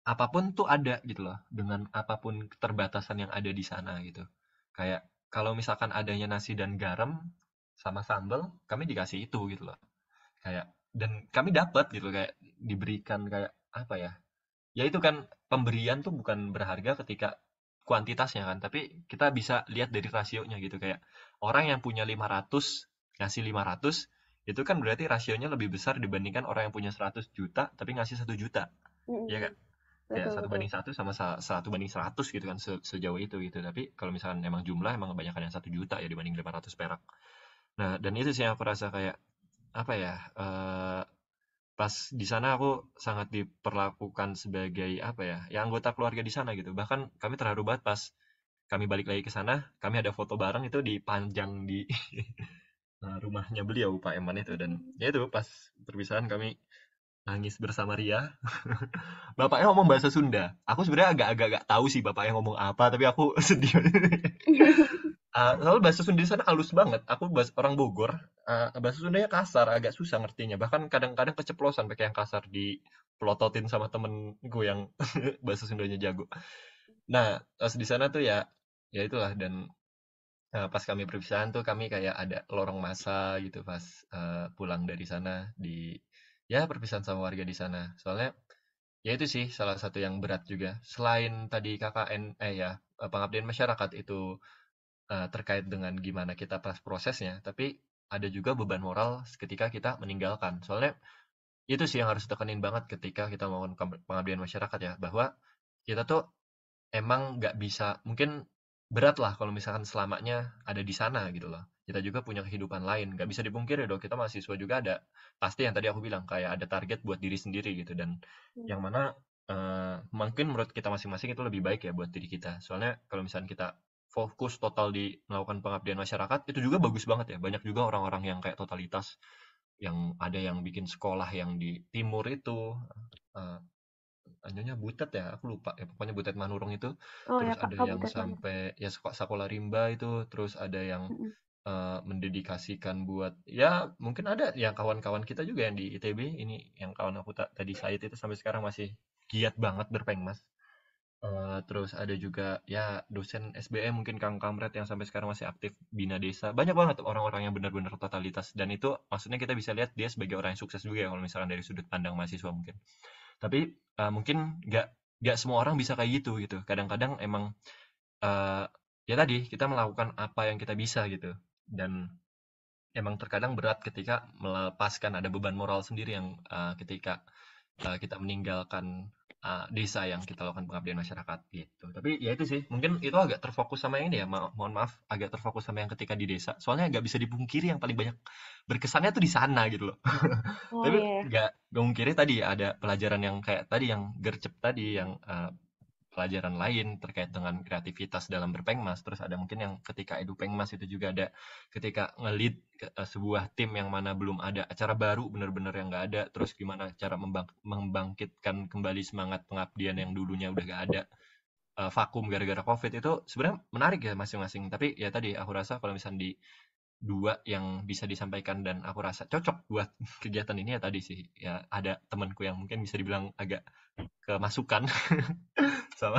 apapun tuh ada gitu loh, dengan apapun keterbatasan yang ada di sana gitu. Kayak kalau misalkan adanya nasi dan garam sama sambal, kami dikasih itu gitu loh. Kayak dan kami dapat gitu, kayak diberikan kayak apa ya? Ya itu kan, pemberian tuh bukan berharga ketika kuantitasnya kan, tapi kita bisa lihat dari rasionya gitu, kayak orang yang punya 500 ngasih 500, itu kan berarti rasionya lebih besar dibandingkan orang yang punya 100 juta tapi ngasih 1 juta. Ya kan? Kayak betul, satu betul. banding satu sama 1 banding 100 gitu kan, sejauh itu gitu. Tapi kalau misalkan emang jumlah, emang kebanyakan yang 1 juta ya dibanding 500 perak. Nah, dan itu sih yang aku rasa kayak apa ya, pas di sana aku sangat diperlakukan sebagai apa ya, ya anggota keluarga di sana gitu. Bahkan kami terharu banget pas kami balik lagi ke sana, kami ada foto bareng itu dipajang di rumahnya beliau Pak Eman itu. Dan Mm. ya itu pas perpisahan kami nangis bersama Ria. Bapaknya ngomong bahasa Sunda. Aku sebenarnya agak-agak tahu sih bapaknya ngomong apa, tapi aku sedih. Soalnya bahasa Sunda di sana halus banget. Aku orang Bogor, bahasa Sundanya kasar, agak susah ngertinya. Bahkan kadang-kadang keceplosan pakai yang kasar, dipelototin sama temenku yang bahasa Sundanya jago. Nah, pas di sana tuh ya, ya itulah. Dan pas kami perpisahan tuh kami kayak ada lorong masa gitu pas pulang dari sana, ya perpisahan sama warga di sana. Soalnya ya itu sih salah satu yang berat juga. Selain tadi KKN, ya pengabdian masyarakat itu terkait dengan gimana kita pas prosesnya, tapi ada juga beban moral ketika kita meninggalkan. Soalnya itu sih yang harus tekenin banget ketika kita melakukan pengabdian masyarakat ya, bahwa kita tuh emang nggak bisa, mungkin berat lah kalau misalkan selamanya ada di sana gitu loh. Kita juga punya kehidupan lain, nggak bisa dipungkiri dong, kita mahasiswa juga ada, pasti yang tadi aku bilang, kayak ada target buat diri sendiri gitu, dan yang mana mungkin menurut kita masing-masing itu lebih baik ya buat diri kita. Soalnya kalau misalnya kita fokus total di melakukan pengabdian masyarakat, itu juga bagus banget ya. Banyak juga orang-orang yang kayak totalitas, yang ada yang bikin sekolah yang di timur itu, eh, Anyonya Butet ya, aku lupa ya, pokoknya Butet Manurung itu. Oh ya Terus Kak, ada yang Kabupaten Manado. sampai ya Sekolah Rimba itu, terus ada yang Mm-mm. mendedikasikan buat ya mungkin ada yang kawan-kawan kita juga yang di ITB ini, yang kawan aku tadi Said itu sampai sekarang masih giat banget berpengmas. Terus ada juga ya dosen SBM mungkin Kang Kamret yang sampai sekarang masih aktif bina desa. Banyak banget orang-orang yang benar-benar totalitas, dan itu maksudnya kita bisa lihat dia sebagai orang yang sukses juga ya kalau misalkan dari sudut pandang mahasiswa mungkin. Tapi mungkin nggak semua orang bisa kayak gitu gitu. Kadang-kadang emang ya tadi kita melakukan apa yang kita bisa gitu. Dan emang terkadang berat ketika melepaskan ada beban moral sendiri yang ketika kita meninggalkan desa yang kita lakukan pengabdian masyarakat gitu. Tapi ya itu sih, mungkin itu agak terfokus sama yang ini ya, mohon maaf, agak terfokus sama yang ketika di desa. Soalnya nggak bisa dipungkiri yang paling banyak berkesannya tuh di sana gitu loh. Oh Tapi iya. nggak mungkiri tadi ada pelajaran yang kayak tadi yang gercep tadi yang pelajaran lain terkait dengan kreativitas dalam berpengmas. Terus ada mungkin yang ketika edu pengmas itu juga ada ketika ngelit sebuah tim yang mana belum ada acara baru bener-bener yang nggak ada. Terus gimana cara membangkitkan kembali semangat pengabdian yang dulunya udah nggak ada, vakum gara-gara COVID itu sebenarnya menarik ya masing-masing. Tapi ya tadi aku rasa kalau misalnya di dua yang bisa disampaikan dan aku rasa cocok buat kegiatan ini ya tadi sih ya ada temanku yang mungkin bisa dibilang agak kemasukan sama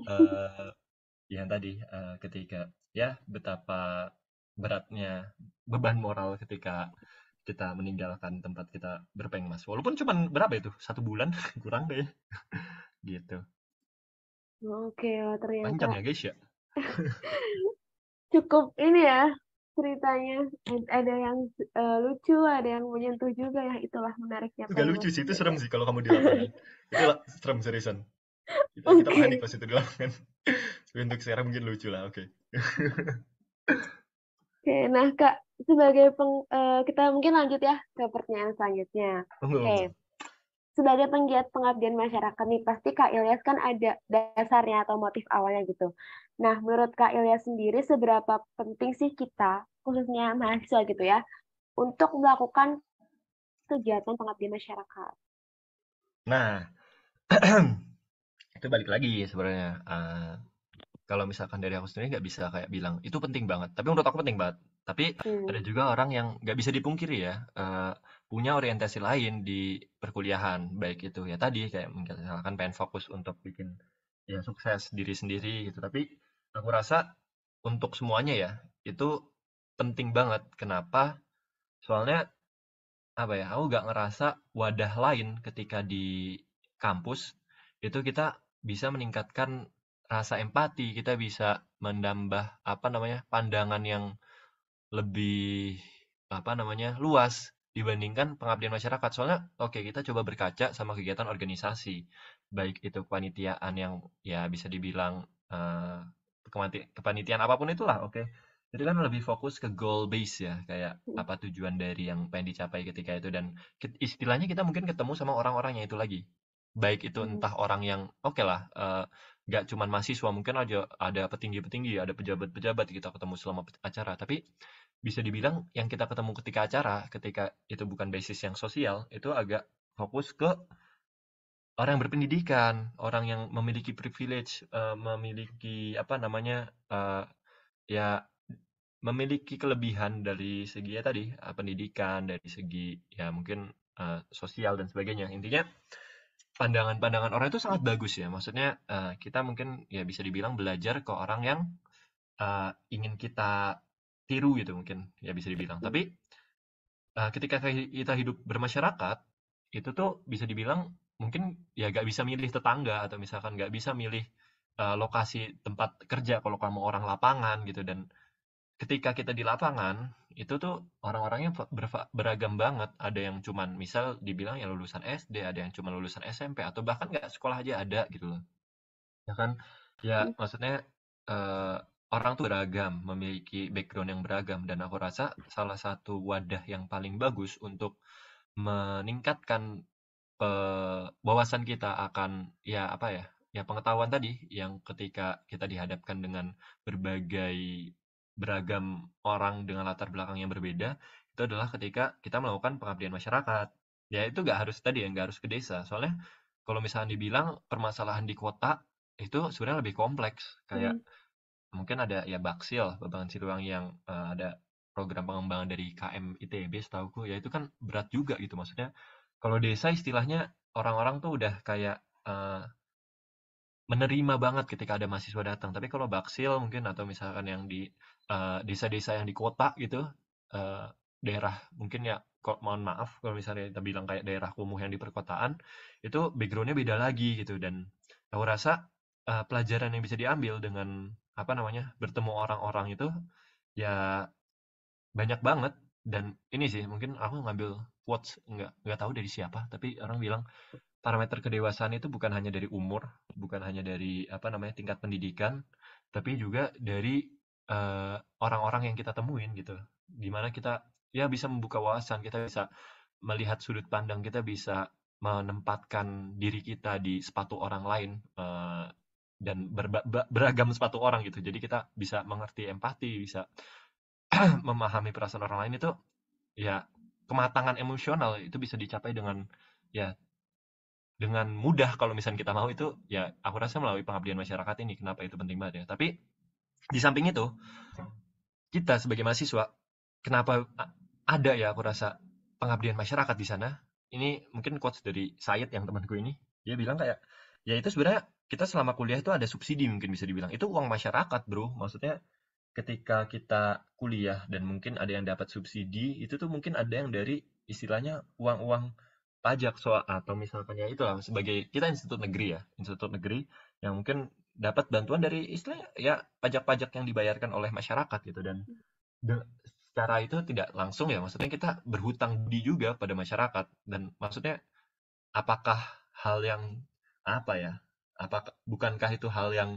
eh, yang tadi ketika ya betapa beratnya beban moral ketika kita meninggalkan tempat kita berpengmas walaupun cuman berapa itu 1 bulan kurang deh gitu Oke, wah, ternyata panjang ya guys ya cukup ini ya ceritanya. Ada yang lucu, ada yang menyentuh juga ya. Itulah menariknya itu gak lucu Pengmas sih itu serem sebenarnya. sih kalau kamu di lapangan itu serem seriusan kita panik Oke. pas itu di lapangan tapi untuk sekarang mungkin lucu lah oke. Oke, nah Kak, sebagai kita mungkin lanjut ya ke pertanyaan selanjutnya. Oke, Enggak. sebagai penggiat pengabdian masyarakat nih, pasti Kak Ilyas kan ada dasarnya atau motif awalnya gitu. Nah, menurut Kak Ilyas sendiri, seberapa penting sih kita, khususnya mahasiswa gitu ya, untuk melakukan kegiatan pengabdian masyarakat? Nah itu balik lagi sebenarnya kalau misalkan dari aku sendiri nggak bisa kayak bilang itu penting banget tapi menurut aku penting banget tapi ada Hmm. juga orang yang nggak bisa dipungkiri ya punya orientasi lain di perkuliahan baik itu ya tadi kayak misalkan pengen fokus untuk bikin ya sukses diri sendiri gitu tapi aku rasa untuk semuanya ya itu penting banget kenapa soalnya apa ya aku nggak ngerasa wadah lain ketika di kampus itu kita bisa meningkatkan rasa empati, kita bisa menambah apa namanya pandangan yang lebih apa namanya luas dibandingkan pengabdian masyarakat. Soalnya oke kita coba berkaca sama kegiatan organisasi, baik itu kepanitiaan yang ya bisa dibilang eh, kepanitiaan apapun itulah, oke. Jadi kan lebih fokus ke goal base ya, kayak apa tujuan dari yang pengen dicapai ketika itu dan istilahnya kita mungkin ketemu sama orang-orangnya itu lagi. Baik itu Hmm. entah orang yang oke lah, nggak cuman mahasiswa, mungkin aja ada petinggi-petinggi, ada pejabat-pejabat kita ketemu selama acara, tapi bisa dibilang yang kita ketemu ketika acara, ketika itu bukan basis yang sosial, itu agak fokus ke orang yang berpendidikan, orang yang memiliki privilege, memiliki apa namanya, ya memiliki kelebihan dari segi ya tadi, pendidikan, dari segi ya mungkin sosial dan sebagainya. Intinya pandangan-pandangan orang itu sangat bagus ya. Maksudnya kita mungkin ya bisa dibilang belajar ke orang yang ingin kita tiru gitu mungkin ya bisa dibilang. Tapi ketika kita hidup bermasyarakat, itu tuh bisa dibilang mungkin ya nggak bisa milih tetangga atau misalkan nggak bisa milih lokasi tempat kerja kalau kamu orang lapangan gitu dan ketika kita di lapangan itu tuh orang-orangnya beragam banget. Ada yang cuman misal dibilang ya lulusan SD, ada yang cuma lulusan SMP atau bahkan nggak sekolah aja ada gitu loh. Ya kan? Ya maksudnya eh, orang tuh beragam, memiliki background yang beragam dan aku rasa salah satu wadah yang paling bagus untuk meningkatkan wawasan kita akan ya apa ya ya pengetahuan tadi yang ketika kita dihadapkan dengan berbagai beragam orang dengan latar belakang yang berbeda itu adalah ketika kita melakukan pengabdian masyarakat ya itu nggak harus tadi ya nggak harus ke desa soalnya kalau misalnya dibilang permasalahan di kota itu sebenarnya lebih kompleks kayak Hmm. mungkin ada ya Baksil Babangan Siliwangi yang ada program pengembangan dari KM ITB setauku ya itu kan berat juga gitu maksudnya kalau desa istilahnya orang-orang tuh udah kayak eh, menerima banget ketika ada mahasiswa datang tapi kalau Baksil mungkin atau misalkan yang di desa-desa yang di kota gitu eh, daerah mungkin ya kok mohon maaf kalau misalnya kita bilang kayak daerah kumuh yang di perkotaan itu backgroundnya beda lagi gitu dan aku rasa pelajaran yang bisa diambil dengan apa namanya bertemu orang-orang itu ya banyak banget. Dan ini sih mungkin aku ngambil quotes, nggak tahu dari siapa, tapi orang bilang parameter kedewasaan itu bukan hanya dari umur, bukan hanya dari apa namanya tingkat pendidikan, tapi juga dari orang-orang yang kita temuin gitu. Dimana kita ya bisa membuka wawasan, kita bisa melihat sudut pandang, kita bisa menempatkan diri kita di sepatu orang lain, dan beragam sepatu orang gitu. Jadi kita bisa mengerti empati, bisa memahami perasaan orang lain. Itu ya kematangan emosional itu bisa dicapai dengan ya dengan mudah kalau misalnya kita mau. Itu ya aku rasa melalui pengabdian masyarakat ini, kenapa itu penting banget ya. Tapi di samping itu, kita sebagai mahasiswa, kenapa ada ya aku rasa pengabdian masyarakat di sana. Ini mungkin quotes dari Sayed yang temanku ini. Dia bilang kayak, ya itu sebenarnya kita selama kuliah itu ada subsidi, mungkin bisa dibilang. Itu uang masyarakat, bro. Maksudnya ketika kita kuliah dan mungkin ada yang dapat subsidi, itu tuh mungkin ada yang dari istilahnya uang-uang pajak, soal atau misalkan ya itulah, sebagai kita institut negeri ya, institut negeri yang mungkin dapat bantuan dari istilahnya ya pajak-pajak yang dibayarkan oleh masyarakat gitu. Dan secara itu tidak langsung ya, maksudnya kita berhutang budi juga pada masyarakat. Dan maksudnya apakah hal yang apa ya, apakah bukankah itu hal yang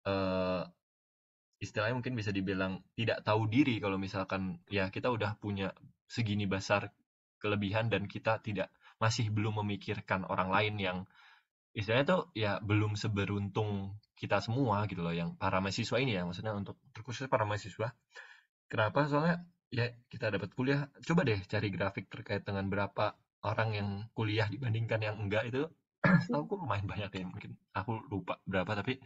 eh, istilahnya mungkin bisa dibilang tidak tahu diri kalau misalkan ya kita udah punya segini besar kelebihan dan kita tidak masih belum memikirkan orang lain yang istilahnya tuh ya belum seberuntung kita semua gitu loh, yang para mahasiswa ini ya, maksudnya untuk terkhusus para mahasiswa. Kenapa? Soalnya ya kita dapat kuliah, coba deh cari grafik terkait dengan berapa orang yang kuliah dibandingkan yang enggak. Itu setahu lumayan banyak ya, mungkin aku lupa berapa, tapi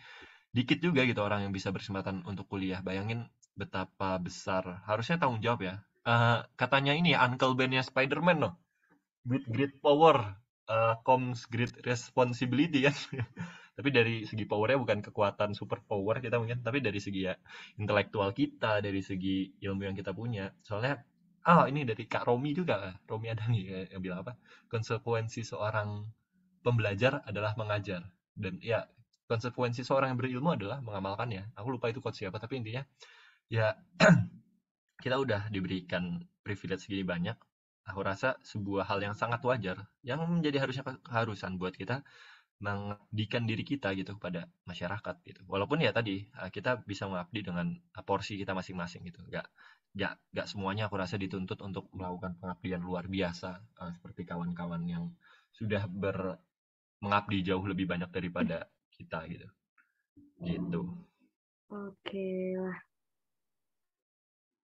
dikit juga gitu orang yang bisa berkesempatan untuk kuliah. Bayangin betapa besar harusnya tanggung jawab ya. Katanya ini ya, Uncle Ben-nya Spider-Man loh. With great power comes great responsibility kan. Tapi dari segi powernya bukan kekuatan super power kita mungkin, tapi dari segi ya intelektual kita, dari segi ilmu yang kita punya. Soalnya ini dari Kak Romi juga, Romi Adani yang bilang apa? Konsekuensi seorang pembelajar adalah mengajar. Dan ya konsekuensi seorang yang berilmu adalah mengamalkannya. Aku lupa itu quote siapa, tapi intinya ya kita udah diberikan privilege segini banyak. Aku rasa sebuah hal yang sangat wajar, yang menjadi harusnya keharusan buat kita mengabdikan diri kita gitu kepada masyarakat gitu. Walaupun ya tadi kita bisa mengabdi dengan porsi kita masing-masing gitu. Gak semuanya aku rasa dituntut untuk melakukan pengabdian luar biasa seperti kawan-kawan yang sudah mengabdi jauh lebih banyak daripada kita gitu. Gitu. Oke lah.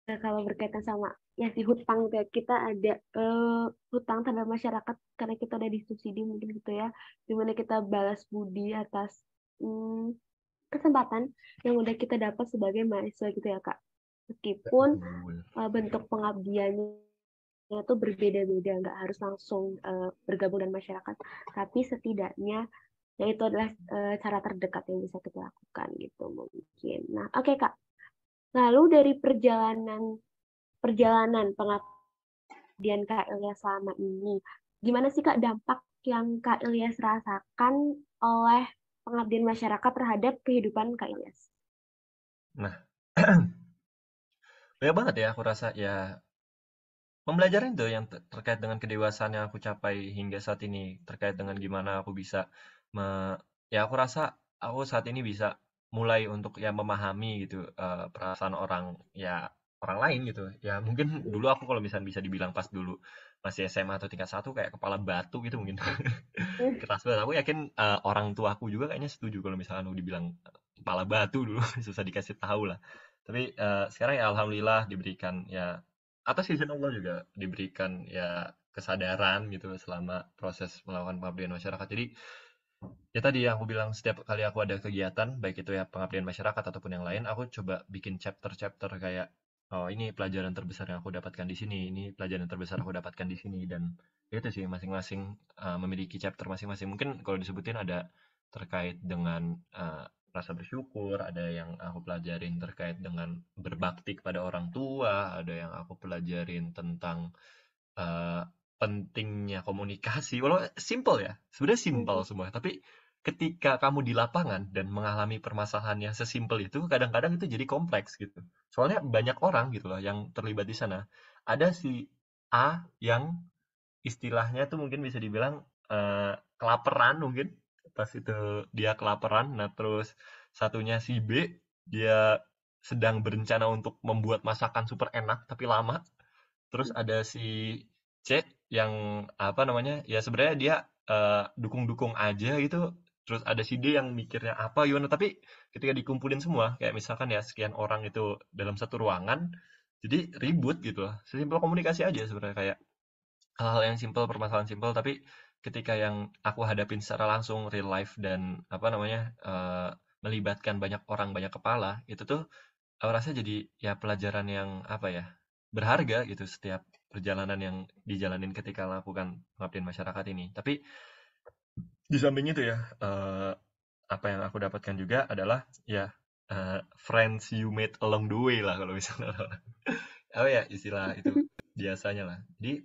Nah, kalau berkaitan sama ya si hutang gitu ya, kita ada hutang terhadap masyarakat karena kita udah disubsidi mungkin gitu ya, dimana kita balas budi atas mm, kesempatan yang udah kita dapat sebagai mahasiswa gitu ya Kak. Meskipun Betul. bentuk pengabdiannya itu berbeda-beda, nggak harus langsung bergabung dengan masyarakat, tapi setidaknya ya itu adalah cara terdekat yang bisa kita lakukan gitu mungkin. Nah, oke Kak. Lalu dari perjalanan pengabdian Kak Ilyas selama ini, gimana sih Kak dampak yang Kak Ilyas rasakan oleh pengabdian masyarakat terhadap kehidupan Kak Ilyas? Nah, banyak banget ya aku rasa ya pembelajaran tuh yang terkait dengan kedewasaan yang aku capai hingga saat ini, terkait dengan gimana aku bisa ya aku rasa aku saat ini bisa mulai untuk ya memahami gitu perasaan orang, ya orang lain gitu. Ya mungkin dulu aku kalau misalnya bisa dibilang pas dulu masih SMA atau tingkat satu kayak kepala batu gitu mungkin. Keras banget. Aku yakin orang tua aku juga kayaknya setuju kalau misalnya aku dibilang kepala batu dulu. Susah dikasih tahu lah. Tapi sekarang ya alhamdulillah diberikan ya atas izin Allah juga diberikan ya kesadaran gitu selama proses melakukan pengabdian masyarakat. Jadi ya tadi yang aku bilang, setiap kali aku ada kegiatan baik itu ya pengabdian masyarakat ataupun yang lain, aku coba bikin chapter-chapter kayak oh ini pelajaran terbesar yang aku dapatkan di sini, ini pelajaran terbesar aku dapatkan di sini. Dan itu sih masing-masing memiliki chapter masing-masing. Mungkin kalau disebutin ada terkait dengan rasa bersyukur, ada yang aku pelajarin terkait dengan berbakti kepada orang tua, ada yang aku pelajarin tentang eh, pentingnya komunikasi. Walau simple ya, sebenarnya simple semua, tapi ketika kamu di lapangan dan mengalami permasalahannya sesimpel itu, kadang-kadang itu jadi kompleks gitu. Soalnya banyak orang gitu loh yang terlibat di sana. Ada si A yang istilahnya tuh mungkin bisa dibilang kelaparan mungkin pas itu dia kelaparan. Nah terus satunya si B dia sedang berencana untuk membuat masakan super enak tapi lama. Terus ada si C yang apa namanya ya sebenarnya dia dukung-dukung aja gitu. Terus ada si D yang mikirnya apa gimana, tapi ketika dikumpulin semua kayak misalkan ya sekian orang itu dalam satu ruangan jadi ribut gitu loh. Sesimpel komunikasi aja sebenarnya, kayak hal-hal yang simpel, permasalahan simpel, tapi ketika yang aku hadapin secara langsung real life dan apa namanya melibatkan banyak orang, banyak kepala, itu tuh aku rasa jadi ya pelajaran yang apa ya, berharga gitu setiap perjalanan yang dijalanin ketika melakukan pengabdian masyarakat ini. Tapi di samping itu ya, apa yang aku dapatkan juga adalah ya friends you made along the way lah kalau misalnya apa ya istilah itu biasanya lah. Jadi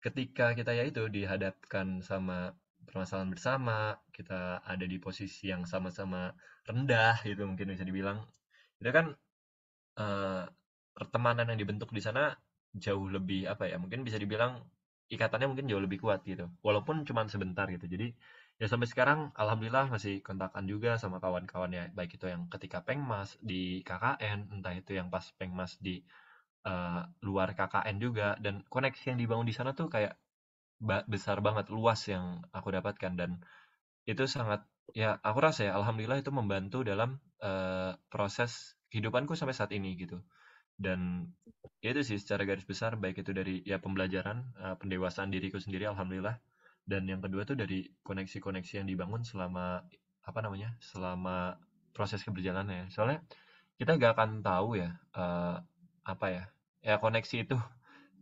ketika kita ya itu dihadapkan sama permasalahan bersama, kita ada di posisi yang sama-sama rendah gitu mungkin bisa dibilang. Itu kan eh, pertemanan yang dibentuk di sana jauh lebih apa ya? Mungkin bisa dibilang ikatannya mungkin jauh lebih kuat gitu. Walaupun cuma sebentar gitu. Jadi ya sampai sekarang alhamdulillah masih kontakan juga sama kawan-kawan ya, baik itu yang ketika Pengmas di KKN, entah itu yang pas Pengmas di luar KKN juga, dan koneksi yang dibangun di sana tuh kayak besar banget, luas yang aku dapatkan, dan itu sangat ya aku rasa ya alhamdulillah itu membantu dalam proses kehidupanku sampai saat ini gitu. Dan ya itu sih secara garis besar, baik itu dari ya pembelajaran, pendewasaan diriku sendiri alhamdulillah, dan yang kedua tuh dari koneksi-koneksi yang dibangun selama apa namanya selama proses keberjalanannya. Soalnya kita gak akan tahu ya apa ya ya koneksi itu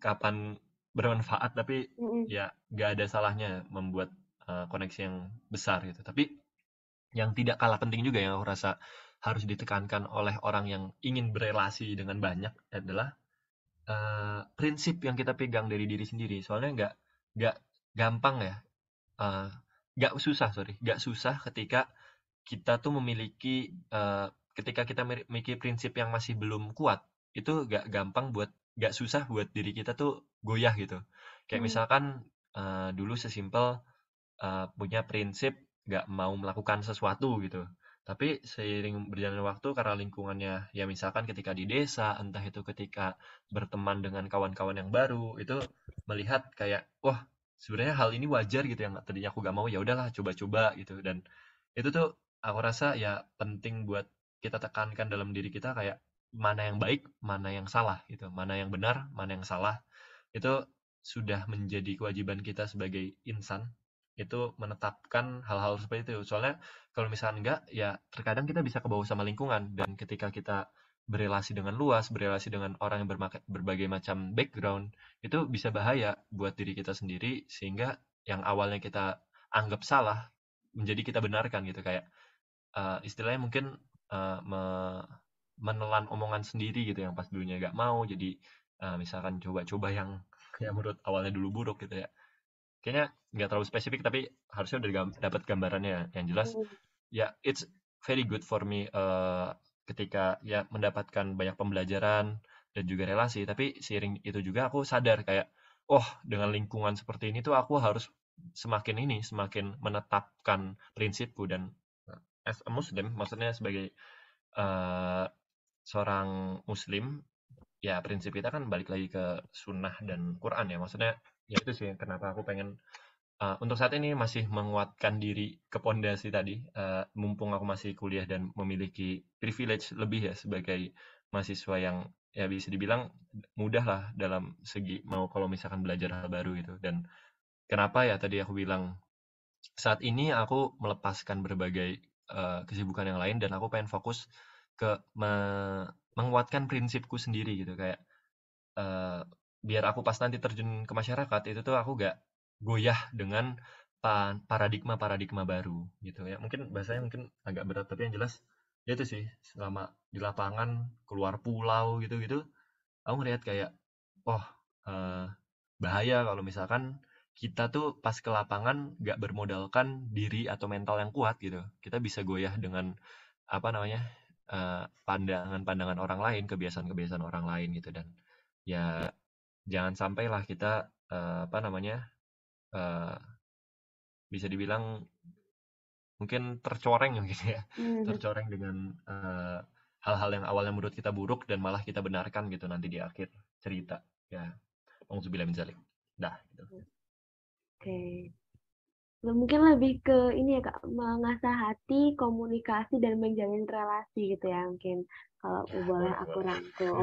kapan bermanfaat, tapi Mm-mm. ya gak ada salahnya membuat koneksi yang besar gitu. Tapi yang tidak kalah penting juga yang aku rasa harus ditekankan oleh orang yang ingin berelasi dengan banyak adalah prinsip yang kita pegang dari diri sendiri. Soalnya nggak gampang ya, eee, nggak susah, sorry, nggak susah ketika kita tuh memiliki, ketika kita memiliki prinsip yang masih belum kuat, itu nggak susah buat diri kita tuh goyah gitu. Kayak Mm. misalkan, dulu sesimpel punya prinsip nggak mau melakukan sesuatu gitu. Tapi seiring berjalannya waktu karena lingkungannya ya misalkan ketika di desa, entah itu ketika berteman dengan kawan-kawan yang baru, itu melihat kayak wah sebenarnya hal ini wajar gitu yang tadinya aku gak mau, ya udahlah coba-coba gitu. Dan itu tuh aku rasa ya penting buat kita tekankan dalam diri kita kayak mana yang baik, mana yang salah gitu, mana yang benar, mana yang salah. Itu sudah menjadi kewajiban kita sebagai insan, itu menetapkan hal-hal seperti itu. Soalnya kalau misalnya enggak, ya terkadang kita bisa kebawa sama lingkungan, dan ketika kita berelasi dengan luas, berelasi dengan orang yang berbagai macam background, itu bisa bahaya buat diri kita sendiri, sehingga yang awalnya kita anggap salah menjadi kita benarkan gitu. Kayak istilahnya mungkin menelan omongan sendiri gitu yang pas dulunya gak mau, jadi misalkan coba-coba yang kayak menurut awalnya dulu buruk gitu ya. Kayaknya nggak terlalu spesifik, tapi harusnya udah dapat gambarannya. Yang jelas Mm. ya it's very good for me ketika ya mendapatkan banyak pembelajaran dan juga relasi. Tapi seiring itu juga aku sadar kayak oh dengan lingkungan seperti ini tuh aku harus semakin menetapkan prinsipku. Dan as a Muslim, maksudnya sebagai eh, seorang Muslim, ya prinsip kita kan balik lagi ke sunnah dan Quran ya. Maksudnya ya itu sih kenapa aku pengen untuk saat ini masih menguatkan diri ke pondasi tadi, mumpung aku masih kuliah dan memiliki privilege lebih ya sebagai mahasiswa yang ya bisa dibilang mudah lah dalam segi mau kalau misalkan belajar hal baru gitu. Dan kenapa ya tadi aku bilang saat ini aku melepaskan berbagai kesibukan yang lain dan aku pengen fokus ke menguatkan prinsipku sendiri gitu, kayak eee, biar aku pas nanti terjun ke masyarakat itu tuh aku gak goyah dengan paradigma-paradigma baru gitu ya. Mungkin bahasanya mungkin agak berat, tapi yang jelas ya itu sih selama di lapangan, keluar pulau gitu-gitu, aku ngelihat kayak, oh, eee, bahaya kalau misalkan kita tuh pas ke lapangan nggak bermodalkan diri atau mental yang kuat gitu. Kita bisa goyah dengan apa namanya pandangan-pandangan orang lain, kebiasaan-kebiasaan orang lain gitu dan ya jangan sampailah kita apa namanya bisa dibilang mungkin tercoreng mungkin ya, tercoreng dengan hal-hal yang awalnya menurut kita buruk dan malah kita benarkan gitu nanti di akhir cerita. Ya, auzubillah min dzalik. Dah gitu. Oke. Mungkin lebih ke ini ya Kak, mengasah hati, komunikasi, dan menjalin relasi gitu ya mungkin. Kalau Ya, boleh boleh, aku boleh. rangkum.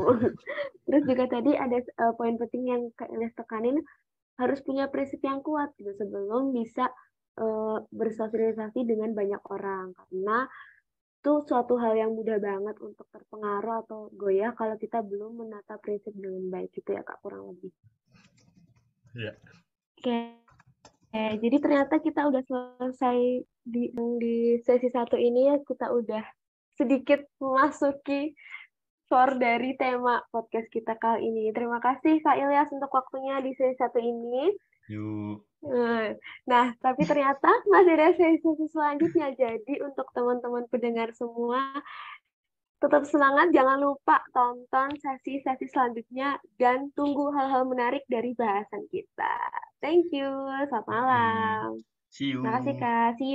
Terus juga tadi ada poin penting yang Kak Ilyas tekanin, harus punya prinsip yang kuat gitu sebelum bisa bersosialisasi dengan banyak orang. Karena itu suatu hal yang mudah banget untuk terpengaruh atau goyah kalau kita belum menata prinsip dengan baik gitu ya Kak, kurang lebih. Iya. Oke. Jadi ternyata kita udah selesai di sesi satu ini ya, kita udah sedikit memasuki core dari tema podcast kita kali ini. Terima kasih Kak Ilyas untuk waktunya di sesi satu ini. Yuk. Nah, tapi ternyata masih ada sesi selanjutnya. Jadi untuk teman-teman pendengar semua, tetap semangat, jangan lupa tonton sesi-sesi selanjutnya dan tunggu hal-hal menarik dari bahasan kita. Thank you, selamat Oke. malam. See Terima kasih you. Kak. See you.